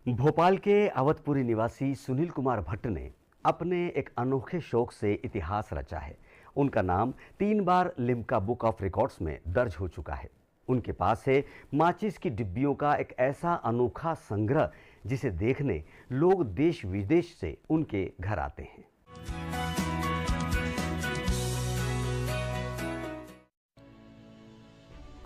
भोपाल के अवधपुरी निवासी सुनील कुमार भट्ट ने अपने एक अनोखे शौक से इतिहास रचा है। उनका नाम 3 बार लिम्का बुक ऑफ रिकॉर्ड्स में दर्ज हो चुका है। उनके पास है माचिस की डिब्बियों का एक ऐसा अनोखा संग्रह जिसे देखने लोग देश विदेश से उनके घर आते हैं।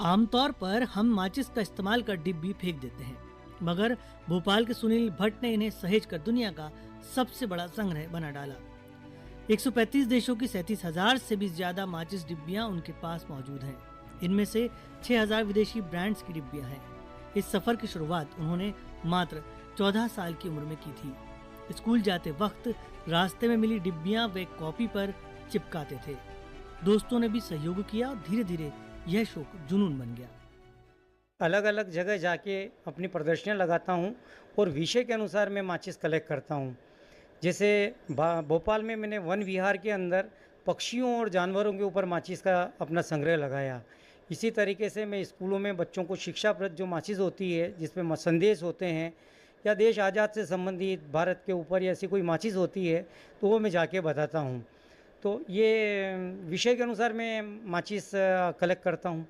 आमतौर पर हम माचिस का इस्तेमाल कर डिब्बी फेंक देते हैं, मगर भोपाल के सुनील भट्ट ने इन्हें सहेज कर दुनिया का सबसे बड़ा संग्रह बना डाला। 135 देशों की 37,000 से भी ज्यादा माचिस डिब्बियां उनके पास मौजूद हैं। इनमें से 6,000 विदेशी ब्रांड्स की डिब्बियां हैं। इस सफर की शुरुआत उन्होंने मात्र 14 साल की उम्र में की थी। स्कूल जाते वक्त रास्ते में मिली डिब्बियां वे कॉपी पर चिपकाते थे। दोस्तों ने भी सहयोग किया और धीरे धीरे यह शौक जुनून बन गया। अलग अलग जगह जाके अपनी प्रदर्शनियाँ लगाता हूँ और विषय के अनुसार मैं माचिस कलेक्ट करता हूँ। जैसे भोपाल में मैंने वन विहार के अंदर पक्षियों और जानवरों के ऊपर माचिस का अपना संग्रह लगाया। इसी तरीके से मैं स्कूलों में बच्चों को शिक्षाप्रद जो माचिस होती है, जिसमें संदेश होते हैं या देश आज़ाद से संबंधित भारत के ऊपर या ऐसी कोई माचिस होती है तो वो मैं जाके बताता हूँ। तो ये विषय के अनुसार मैं माचिस कलेक्ट करता हूँ।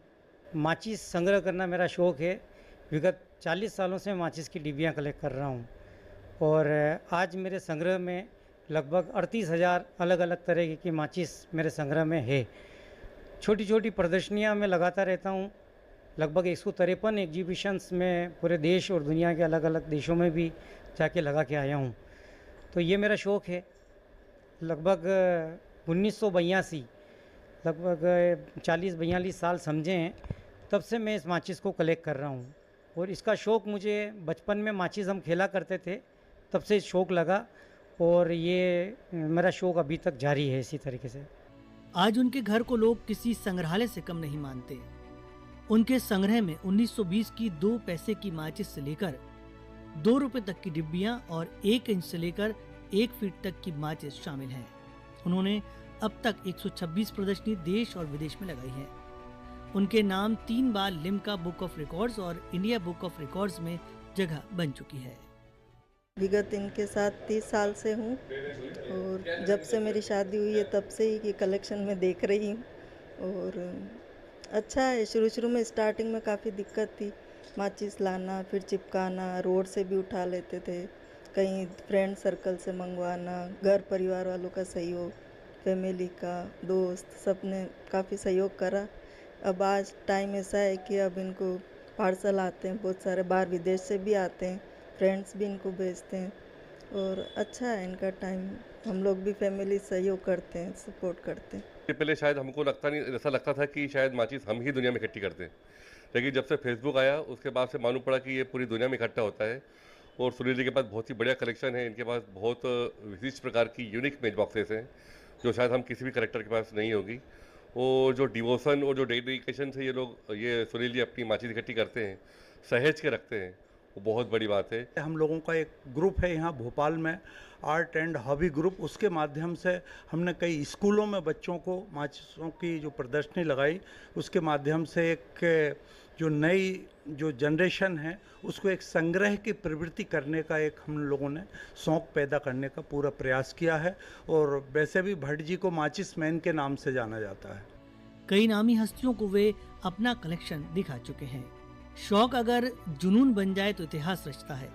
माचिस संग्रह करना मेरा शौक़ है। विगत 40 सालों से माचिस की डिब्बियाँ कलेक्ट कर रहा हूँ और आज मेरे संग्रह में लगभग 38,000 अलग अलग तरह की माचिस मेरे संग्रह में है। छोटी छोटी प्रदर्शनियाँ मैं लगाता रहता हूँ। लगभग 153 एग्जीबिशंस में पूरे देश और दुनिया के अलग अलग देशों में भी जाके लगा के आया हूँ। तो ये मेरा शौक़ है। लगभग 1982 लगभग 40-42 साल समझे हैं, तब से मैं इस माचिस को कलेक्ट कर रहा हूँ। और इसका शौक़ मुझे बचपन में माचिस हम खेला करते थे, तब से शौक़ लगा और ये मेरा शौक़ अभी तक जारी है इसी तरीके से। आज उनके घर को लोग किसी संग्रहालय से कम नहीं मानते। उनके संग्रह में 1920 की 2 पैसे की माचिस से लेकर 2 रुपए तक की डिब्बियां और 1 इंच से लेकर 1 फीट तक की माचिस शामिल हैं। उन्होंने अब तक 126 प्रदर्शनी देश और विदेश में लगाई है। उनके नाम 3 बार लिम्का बुक ऑफ रिकॉर्ड्स और इंडिया बुक ऑफ रिकॉर्ड्स में जगह बन चुकी है। विगत इनके साथ 30 साल से हूँ और जब से मेरी शादी हुई है तब से ही ये कलेक्शन में देख रही हूँ और अच्छा है। शुरू में स्टार्टिंग में काफ़ी दिक्कत थी, माचिस लाना फिर चिपकाना, रोड से भी उठा लेते थे, कहीं फ्रेंड सर्कल से मंगवाना, घर परिवार वालों का सहयोग, फैमिली का, दोस्त सब ने काफ़ी सहयोग करा। अब आज टाइम ऐसा है कि अब इनको पार्सल आते हैं, बहुत सारे बाहर विदेश से भी आते हैं, फ्रेंड्स भी इनको भेजते हैं और अच्छा है इनका टाइम। हम लोग भी फैमिली सहयोग करते हैं, सपोर्ट करते हैं। पहले शायद हमको ऐसा लगता था कि शायद माचिस हम ही दुनिया में इकट्ठी करते हैं, लेकिन जब से फेसबुक आया उसके बाद से मालूम पड़ा कि ये पूरी दुनिया में इकट्ठा होता है। और सुनील जी के पास बहुत ही बढ़िया कलेक्शन है। इनके पास बहुत विशिष्ट प्रकार की यूनिक मेज बॉक्सेस हैं जो शायद हम किसी भी कलेक्टर के पास नहीं होगी। और जो डिवोशन और जो डेडिकेशन से ये सुनील जी अपनी माचिस इकट्ठी करते हैं, सहेज के रखते हैं, वो बहुत बड़ी बात है। हम लोगों का एक ग्रुप है यहाँ भोपाल में, आर्ट एंड हॉबी ग्रुप। उसके माध्यम से हमने कई स्कूलों में बच्चों को माचिसों की जो प्रदर्शनी लगाई, उसके माध्यम से एक जो नई जो जनरेशन है उसको एक संग्रह की प्रवृत्ति करने का एक हम लोगों ने शौक़ पैदा करने का पूरा प्रयास किया है। और वैसे भी भट्ट जी को माचिस मैन के नाम से जाना जाता है। कई नामी हस्तियों को वे अपना कलेक्शन दिखा चुके हैं। शौक अगर जुनून बन जाए तो इतिहास रचता है।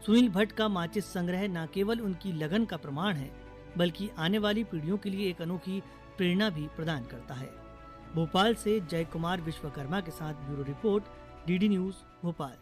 सुनील भट्ट का माचिस संग्रह न केवल उनकी लगन का प्रमाण है, बल्कि आने वाली पीढ़ियों के लिए एक अनोखी प्रेरणा भी प्रदान करता है। भोपाल से जय कुमार विश्वकर्मा के साथ bureau report, DD news Bhopal.